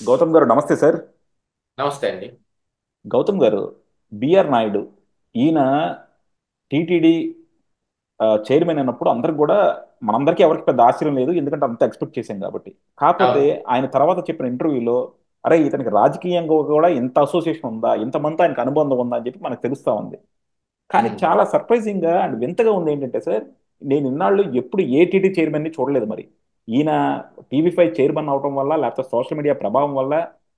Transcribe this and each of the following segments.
గౌతమ్ గారు నమస్తే సార్. నమస్తే అండి. గౌతమ్ గారు, బిఆర్ నాయుడు ఈయన టీటీడీ చైర్మన్ అయినప్పుడు అందరికి కూడా మనందరికీ ఎవరికి పెద్ద ఆశ్చర్యం లేదు, ఎందుకంటే అంత ఎక్స్పెక్ట్ చేశాం కాబట్టి. కాకపోతే అవును. ఆయన తర్వాత చెప్పిన ఇంటర్వ్యూలో అరే ఇతనికి రాజకీయంగా కూడా ఇంత అసోసియేషన్ ఉందా, ఇంతమంది ఆయనకు అనుబంధం ఉందా అని చెప్పి మనకు తెలుస్తా ఉంది. కానీ ఉమ్. చాలా సర్ప్రైజింగ్ గా అండ్ వింతగా ఉంది ఏంటంటే సార్, నేను ఇన్నాళ్ళు ఎప్పుడు ఏ టీటీ చైర్మన్ ని చూడలేదు మరి. ఈయన టీవీ 5 చైర్మన్ అవటం వల్ల లేకపోతే సోషల్ మీడియా ప్రభావం వల్ల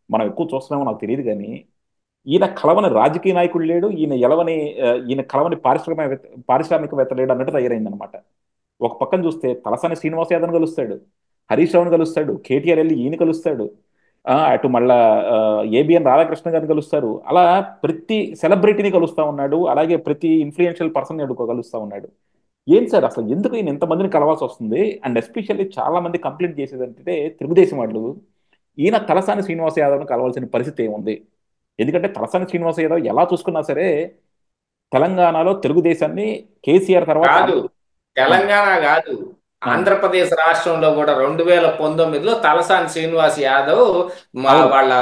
మనం ఎక్కువ చూస్తున్నామో నాకు తెలియదు కానీ ఈయన కలవని రాజకీయ నాయకుడు లేడు, ఈయన కలవని పారిశ్రామికవేత్త లేడు అన్నట్టు తయారైంది అనమాట. ఒక పక్కన చూస్తే తలసాని శ్రీనివాస్ యాదవ్ కలుస్తాడు, హరీష్ రావుని కలుస్తాడు, కేటీఆర్ వెళ్ళి ఈయన కలుస్తాడు, అటు మళ్ళా ఏబిఎన్ రాధాకృష్ణ గారిని కలుస్తారు. అలా ప్రతి సెలబ్రిటీని కలుస్తా ఉన్నాడు, అలాగే ప్రతి ఇన్ఫ్లుయెన్షియల్ పర్సన్ కలుస్తా ఉన్నాడు. ఏంటి సార్ అసలు ఎందుకు ఈయన ఇంతమందిని కలవాల్సి వస్తుంది? అండ్ ఎస్పెషల్లీ చాలా మంది కంప్లైంట్ చేసేది అంటే తెలుగుదేశం వాళ్ళు ఈయన తలసాని శ్రీనివాస్ యాదవ్ని కలవాల్సిన పరిస్థితి ఏముంది? ఎందుకంటే తలసాని శ్రీనివాస్ యాదవ్ ఎలా చూసుకున్నా సరే తెలంగాణలో తెలుగుదేశాన్ని కేసీఆర్ తర్వాత కాదు, ఆ, తెలంగాణ కాదు, ఆ, ఆంధ్రప్రదేశ్ రాష్ట్రంలో కూడా 2019లో తలసాని శ్రీనివాస్ యాదవ్ అవును, వాళ్ళ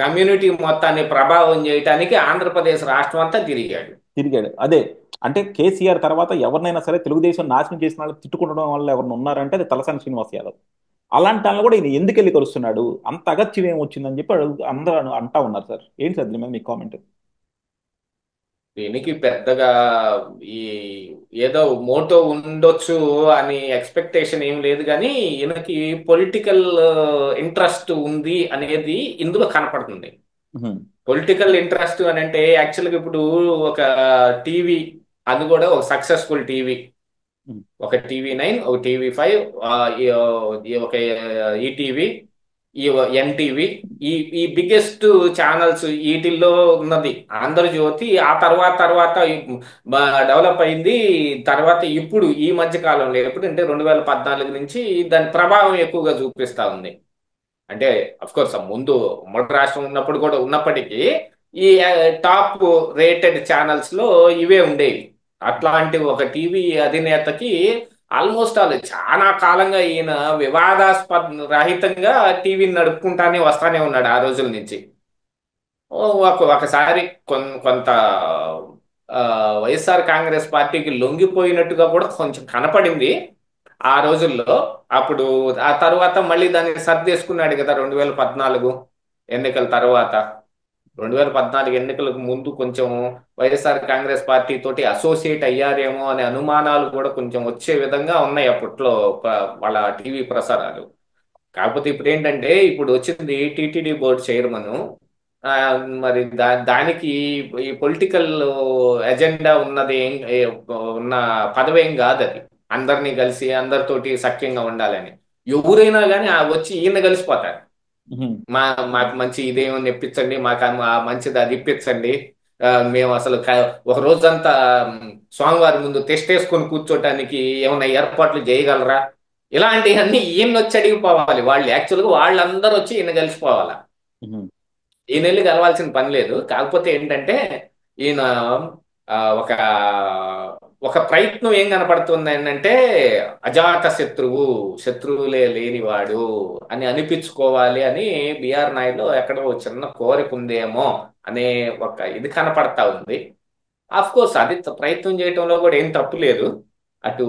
కమ్యూనిటీ మొత్తాన్ని ప్రభావం చేయటానికి ఆంధ్రప్రదేశ్ రాష్ట్రం అంతా తిరిగాడు. తిరిగాడు. అదే అంటే కేసీఆర్ తర్వాత ఎవరినైనా సరే తెలుగుదేశం నాశనం చేసిన వాళ్ళు తిట్టుకుండడం వల్ల ఎవరిని ఉన్నారంటే అది తలసాని శ్రీనివాస్ యాదవ్. అలాంటి వాళ్ళని కూడా ఈయన ఎందుకు వెళ్ళి కలుస్తున్నాడు, అంత అగత్యం ఏం వచ్చిందని చెప్పి అందరూ అంటా ఉన్నారు సార్. ఏంటి సార్ దీని మీద మీ కామెంట్? దీనికి పెద్దగా ఈ ఏదో మోటో ఉండొచ్చు అని ఎక్స్పెక్టేషన్ ఏం లేదు, కానీ ఈయనకి పొలిటికల్ ఇంట్రెస్ట్ ఉంది అనేది ఇందులో కనపడుతుంది. పొలిటికల్ ఇంట్రెస్ట్ అని అంటే యాక్చువల్గా ఇప్పుడు ఒక టీవీ, అది కూడా ఒక సక్సెస్ఫుల్ టీవీ, ఒక టీవీ 9, ఒక టీవీ 5, ఒక ఈటీవీ, ఈ ఎన్టీవీ, ఈ ఈ బిగ్గెస్ట్ ఛానల్స్ వీటిల్లో ఉన్నది ఆంధ్రజ్యోతి. ఆ తర్వాత డెవలప్ అయింది. తర్వాత ఇప్పుడు ఈ మధ్య కాలంలో ఎప్పుడంటే 2014 నుంచి దాని ప్రభావం ఎక్కువగా చూపిస్తా ఉంది. అంటే అఫ్ కోర్స్ ముందు ఉమ్మడి రాష్ట్రం ఉన్నప్పుడు కూడా ఉన్నప్పటికీ ఈ టాప్ రేటెడ్ ఛానల్స్ లో ఇవే ఉండేవి. అట్లాంటి ఒక టీవీ అధినేతకి ఆల్మోస్ట్ ఆల్ చాలా కాలంగా ఈయన వివాదాస్పద రహితంగా టీవీని నడుపుకుంటానే వస్తానే ఉన్నాడు ఆ రోజుల నుంచి. ఒకసారి కొంత ఆ, వైఎస్ఆర్ కాంగ్రెస్ పార్టీకి లొంగిపోయినట్టుగా కూడా కొంచెం కనపడింది ఆ రోజుల్లో. అప్పుడు ఆ తర్వాత మళ్ళీ దాన్ని సర్దేసుకున్నాడు కదా 2014 ఎన్నికల తర్వాత. 2014 ఎన్నికలకు ముందు కొంచెం వైఎస్ఆర్ కాంగ్రెస్ పార్టీ తోటి అసోసియేట్ అయ్యారేమో అనే అనుమానాలు కూడా కొంచెం వచ్చే విధంగా ఉన్నాయి అప్పట్లో వాళ్ళ టీవీ ప్రసారాలు. కాకపోతే ఇప్పుడు ఏంటంటే ఇప్పుడు వచ్చింది టీటీడీ బోర్డు చైర్మన్. ఆ, మరి దానికి ఈ పొలిటికల్ ఎజెండా ఉన్నది ఉన్న పదవేం కాదు అది. అందరినీ కలిసి అందరితోటి సఖ్యంగా ఉండాలని ఎవరైనా కానీ వచ్చి ఈయన కలిసిపోతారు. మా మాకు మంచి ఇదేమని ఇప్పించండి, మాకు మంచిది అది ఇప్పించండి. మేము అసలు ఒక రోజంతా స్వామివారి ముందు టెస్ట్ వేసుకొని కూర్చోటానికి ఏమైనా ఏర్పాట్లు చేయగలరా? ఇలాంటివన్నీ ఈయన వచ్చి అడిగిపోవాలి. వాళ్ళు యాక్చువల్గా వాళ్ళందరూ వచ్చి ఈయన కలిసిపోవాలి. ఈయన వెళ్ళి కలవాల్సిన పని లేదు. కాకపోతే ఏంటంటే ఈయన ఒక ఒక ప్రయత్నం ఏం కనపడుతుంది ఏంటంటే అజాత శత్రువు, శత్రువులే లేనివాడు అని అనిపించుకోవాలి అని బిఆర్ నాయుడులో ఎక్కడో చిన్న కోరిక ఉందేమో అనే ఒక ఇది కనపడతా ఉంది. ఆఫ్ కోర్స్ అది ప్రయత్నం చేయటంలో కూడా ఏం తప్పు లేదు. అటు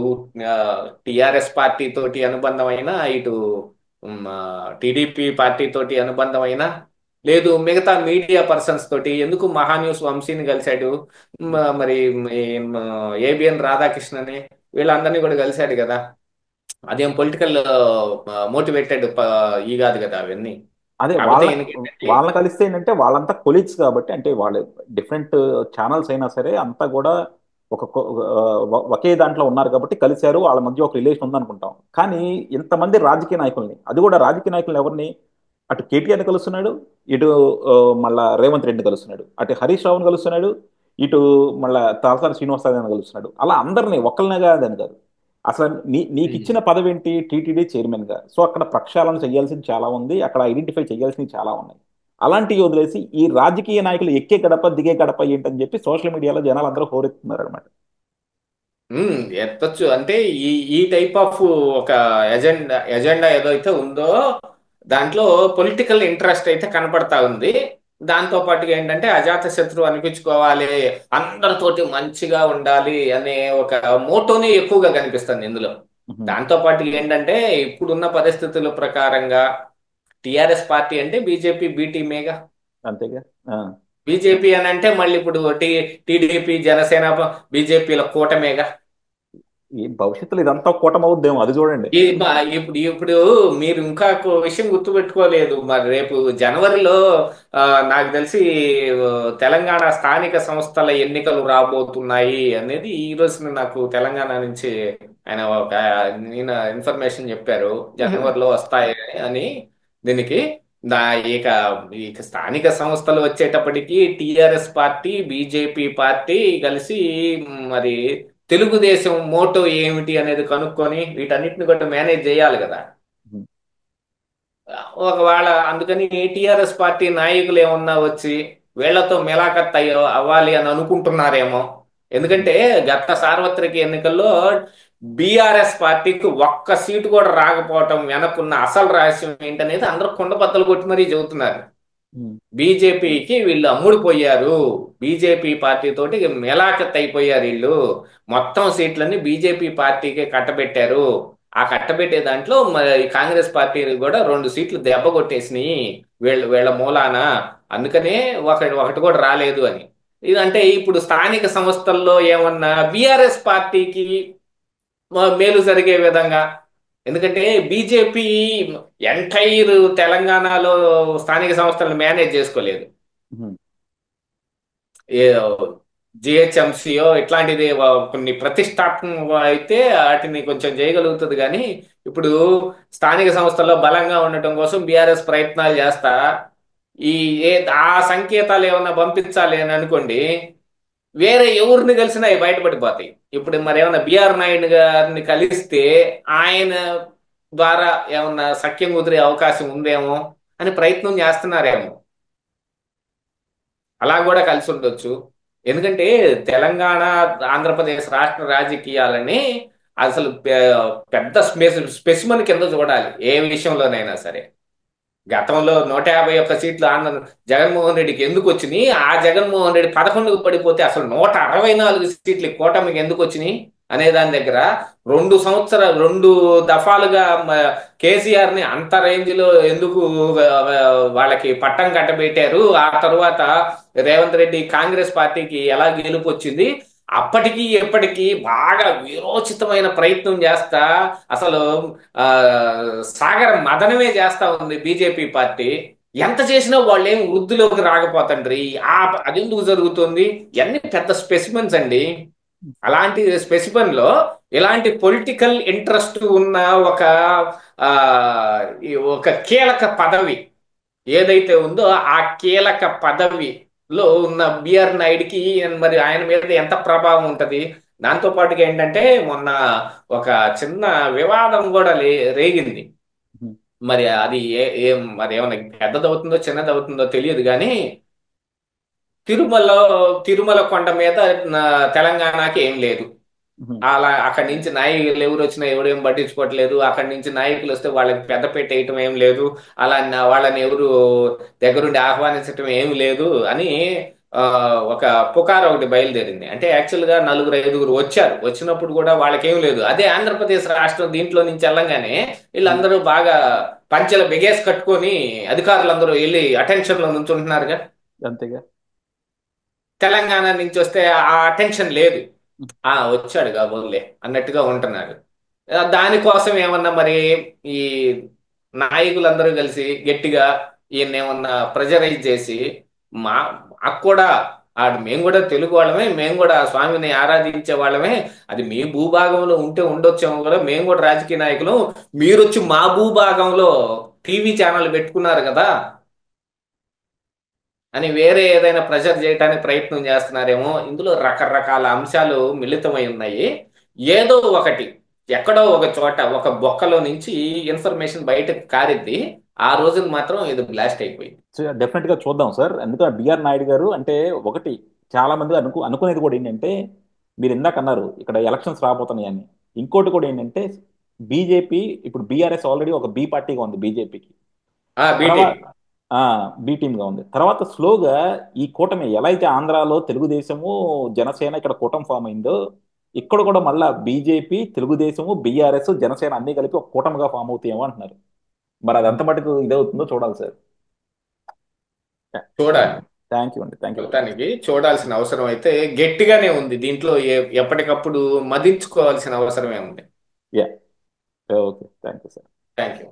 టిఆర్ఎస్ పార్టీ తోటి అనుబంధమైన, ఇటు టీడీపీ పార్టీ తోటి అనుబంధమైన, లేదు మిగతా మీడియా పర్సన్స్ తోటి ఎందుకు మహాన్యూస్ వంశీని కలిశాడు, మరి ఏబిఎన్ రాధాకృష్ణని, వీళ్ళందరినీ కూడా కలిశాడు కదా. అదేం పొలిటికల్ మోటివేటెడ్ ఈ కాదు కదా అవన్నీ. అదే కాకపోతే ఈయనకి ఏంటంటే వాళ్ళని కలిస్తే ఏంటంటే వాళ్ళంతా కొలీగ్స్ కాబట్టి, అంటే వాళ్ళు డిఫరెంట్ ఛానల్స్ అయినా సరే అంతా కూడా ఒకే దాంట్లో ఉన్నారు కాబట్టి కలిశారు, వాళ్ళ మధ్య ఒక రిలేషన్ ఉందనుకుంటాం. కానీ ఇంతమంది రాజకీయ నాయకుల్ని, అది కూడా రాజకీయ నాయకుల్ని ఎవరిని, అటు కేటీఆర్ని కలుస్తున్నాడు, ఇటు ఆ, మళ్ళా రేవంత్ రెడ్డిని కలుస్తున్నాడు, అటు హరీష్ రావుని కలుస్తున్నాడు, ఇటు మళ్ళా తలసాని శ్రీనివాసరావుని కలుస్తున్నాడు. అలా అందరినీ ఒక్కరినే కాదని కాదు. అసలు నీకు ఇచ్చిన పదవి ఏంటి? టీటీడీ చైర్మన్ గా. సో అక్కడ ప్రక్షాళన చేయాల్సింది చాలా ఉంది, అక్కడ ఐడెంటిఫై చేయాల్సినవి చాలా ఉన్నాయి. అలాంటివి వదిలేసి ఈ రాజకీయ నాయకులు ఎక్కే గడప దిగే గడప ఏంటని చెప్పి సోషల్ మీడియాలో జనాలు అందరూ హోరెత్తున్నారు అనమాట. ఎత్తొచ్చు అంటే ఈ ఈ టైప్ ఆఫ్ ఒక ఎజెండా ఎజెండా ఏదైతే ఉందో దాంట్లో పొలిటికల్ ఇంట్రెస్ట్ అయితే కనపడతా ఉంది. దాంతో పాటుగా ఏంటంటే అజాత శత్రువు అనిపించుకోవాలి, అందరితోటి మంచిగా ఉండాలి అనే ఒక మోటోని ఎక్కువగా కనిపిస్తుంది ఇందులో. ఉహు. దాంతో పాటు ఏంటంటే ఇప్పుడున్న పరిస్థితుల ప్రకారంగా టిఆర్ఎస్ పార్టీ అంటే బీజేపీ బి టీమేగా. అంతేగా. ఆ. బీజేపీ అని అంటే మళ్ళీ ఇప్పుడు టీడీపీ జనసేన బీజేపీల కూటమేగా. ఈ భవిష్యత్తులో ఇదంతా కూటమవుద్దేమో, అది చూడండి. ఇప్పుడు ఇప్పుడు మీరు ఇంకా ఒక విషయం గుర్తుపెట్టుకోలేదు మరి. రేపు జనవరిలో ఆ, నాకు తెలిసి ఆ, తెలంగాణ స్థానిక సంస్థల ఎన్నికలు రాబోతున్నాయి అనేది ఈ రోజున నాకు తెలంగాణ నుంచి ఆయన ఒక నేను ఇన్ఫర్మేషన్ చెప్పారు. జనవరిలో వస్తాయి అని. దీనికి నా ఇక ఇక స్థానిక సంస్థలు వచ్చేటప్పటికి టిఆర్ఎస్ పార్టీ బీజేపీ పార్టీ కలిసి మరి తెలుగుదేశం మోటో ఏమిటి అనేది కనుక్కొని వీటన్నిటిని కూడా మేనేజ్ చేయాలి కదా. ఉహు. ఒకవేళ అందుకని టిఆర్ఎస్ పార్టీ నాయకులు ఏమన్నా వచ్చి వీళ్లతో మిలాఖత్ అవ్వాలి అని అనుకుంటున్నారేమో. ఉహు. ఎందుకంటే గత సార్వత్రిక ఎన్నికల్లో బీఆర్ఎస్ పార్టీకి ఒక్క సీటు కూడా రాకపోవటం వెనకున్న అసలు రహస్యం ఏంటనేది అందరూ కుండబద్దలు కొట్టి మరీ చెబుతున్నారు. ఉహు. బీజేపీకి వీళ్ళు అమ్ముడుపోయారు. బీజేపీ పార్టీ తోటి మెలాఖత్ అయిపోయారు వీళ్ళు. మొత్తం సీట్లన్నీ బీజేపీ పార్టీకే కట్టబెట్టారు. ఆ కట్టబెట్టే దాంట్లో మరి కాంగ్రెస్ పార్టీ కూడా 2 సీట్లు దెబ్బ కొట్టేసినాయి వీళ్ళ మూలాన. అందుకనే ఒకటి ఒకటి కూడా రాలేదు అని. ఇదంటే ఇప్పుడు స్థానిక సంస్థల్లో ఏమన్నా బీఆర్ఎస్ పార్టీకి మేలు జరిగే విధంగా. ఎందుకంటే బీజేపీ ఎంటైర్ తెలంగాణలో స్థానిక సంస్థలను మేనేజ్ చేసుకోలేదు. ఉహు. ఏ జిహెచ్ఎంసియో ఇట్లాంటిది కొన్ని ప్రతిష్టాత్మక అయితే వాటిని కొంచెం చేయగలుగుతుంది కానీ ఇప్పుడు స్థానిక సంస్థల్లో బలంగా ఉండటం కోసం బీఆర్ఎస్ ప్రయత్నాలు చేస్తా ఈ ఏ ఆ సంకేతాలు ఏమన్నా పంపించాలి అని అనుకోండి, వేరే ఎవరిని కలిసినా అవి బయటపడిపోతాయి. ఇప్పుడు మరి ఏమన్నా బిఆర్ నాయుడు గారిని కలిస్తే ఆయన ద్వారా ఏమన్నా సఖ్యం కుదిరే అవకాశం ఉందేమో అని ప్రయత్నం చేస్తున్నారేమో. అలా కూడా కలిసి ఉండొచ్చు. ఎందుకంటే తెలంగాణ ఆంధ్రప్రదేశ్ రాష్ట్ర రాజకీయాలని అసలు పెద్ద స్పెసిమన్ కింద చూడాలి ఏ విషయంలోనైనా సరే. గతంలో 151 సీట్లు జగన్మోహన్ రెడ్డికి ఎందుకు వచ్చినాయి, ఆ జగన్మోహన్ రెడ్డి 11కు పడిపోతే అసలు 164 సీట్లు ఈ కూటమికి ఎందుకు వచ్చినాయి అనే దాని దగ్గర 2 దఫాలుగా కేసీఆర్ ని అంత రేంజ్ లో ఎందుకు వాళ్ళకి పట్టం కట్టబెట్టారు. ఆ తరువాత రేవంత్ రెడ్డి కాంగ్రెస్ పార్టీకి ఎలా గెలుపు వచ్చింది. అప్పటికి ఎప్పటికీ బాగా వీరోచితమైన ప్రయత్నం చేస్తా అసలు ఆ సాగర మదనమే చేస్తా ఉంది బీజేపీ పార్టీ. ఎంత చేసినా వాళ్ళు ఏం వృద్ధిలోకి రాకపోతండ్రి. అది ఎందుకు జరుగుతుంది. ఇవన్నీ పెద్ద స్పెసిమెన్స్ అండి. అలాంటి స్పెసిమెన్ లో ఇలాంటి పొలిటికల్ ఇంట్రెస్ట్ ఉన్న ఒక ఆ ఒక కీలక పదవి ఏదైతే ఉందో ఆ కీలక పదవిలో ఉన్న బిఆర్ నాయుడికి మరి ఆయన మీద ఎంత ప్రభావం ఉంటది. దాంతో పాటుగా ఏంటంటే మొన్న ఒక చిన్న వివాదం కూడా రేగింది. ఉహు. మరి అది ఏం మరి ఏమన్నా పెద్దదవుతుందో చిన్నదవుతుందో తెలియదు కానీ తిరుమల తిరుమల కొండ మీద తెలంగాణకి ఏం లేదు. ఉహు. అలా అక్కడి నుంచి నాయకులు ఎవరు వచ్చినా ఎవరేం పట్టించుకోవట్లేదు. అక్కడి నుంచి నాయకులు వస్తే వాళ్ళకి పెద్ద వేయటం ఏం లేదు. అలా వాళ్ళని ఎవరు దగ్గరుండి ఆహ్వానించటం ఏం లేదు అని ఆ, ఒక పుకారు ఒకటి బయలుదేరింది. అంటే యాక్చువల్ గా 4, 5 వచ్చారు. వచ్చినప్పుడు కూడా వాళ్ళకేం లేదు. అదే ఆంధ్రప్రదేశ్ రాష్ట్రం దీంట్లో నుంచి వెళ్ళంగానే ఉహు. వీళ్ళందరూ బాగా పంచెల బిగేసి కట్టుకొని అధికారులందరూ వెళ్ళి అటెన్షన్ లో నుంచుంటున్నారుగా. అంతేగా. తెలంగాణ నుంచి వస్తే ఆ అటెన్షన్ లేదు. ఉహు. వచ్చాడు కాబోలే అన్నట్టుగా ఉంటున్నారు. దానికోసం ఏమన్నా మరి ఈ నాయకులందరూ కలిసి గట్టిగా ఈయన ఏమన్నా ప్రెజరైజ్ చేసి మా మాకు కూడా మేము కూడా తెలుగు వాళ్ళమే, మేము కూడా స్వామిని ఆరాధించే వాళ్ళమే. అది మీ భూభాగంలో ఉంటే ఉండొచ్చేమో కూడా, మేము కూడా రాజకీయ నాయకులు. మీరు వచ్చి మా భూభాగంలో టీవీ ఛానల్ పెట్టుకున్నారు కదా అని వేరే ఏదైనా ప్రెషర్ చేయడానికి ప్రయత్నం చేస్తున్నారేమో. ఇందులో రకరకాల అంశాలు మిళితమై ఉన్నాయి. ఏదో ఒకటి ఎక్కడో ఒక చోట ఒక బొక్కలో నుంచి ఇన్ఫర్మేషన్ బయటకు కారిద్ది. ఆ రోజున మాత్రం ఇది బ్లాస్ట్ అయిపోయింది. డెఫినెట్ గా చూద్దాం సార్. ఎందుకంటే బిఆర్ నాయుడు గారు అంటే ఒకటి, చాలా మంది అనుకునేది కూడా ఏంటంటే, మీరు ఇందాక అన్నారు ఇక్కడ ఎలక్షన్స్ రాబోతున్నాయని. ఇంకోటి కూడా ఏంటంటే, బీజేపీ ఇప్పుడు బీఆర్ఎస్ ఆల్రెడీ ఒక బి పార్టీగా ఉంది బీజేపీకి. B team. తర్వాత బి టీమ్ గా ఉంది. తర్వాత స్లోగా ఈ కూటమి ఎలా అయితే ఆంధ్రాలో తెలుగుదేశము జనసేన ఇక్కడ కూటమి ఫామ్ అయిందో, ఇక్కడ కూడా మళ్ళా బీజేపీ తెలుగుదేశము బీఆర్ఎస్ జనసేన అన్ని కలిపి ఒక కూటమిగా ఫామ్ అవుతాయేమో అంటున్నారు. మరి అది ఎంత మటుకు ఇదవుతుందో చూడాలి సార్. చూడాలి. థ్యాంక్ యూ అండి, థ్యాంక్ యూ వెరీ మచ్. మొత్తానికి చూడాల్సిన అవసరం అయితే గట్టిగానే ఉంది. దీంట్లో ఎప్పటికప్పుడు మదించుకోవాల్సిన అవసరమే ఉంది. Yeah, okay, thank you sir. Thank you.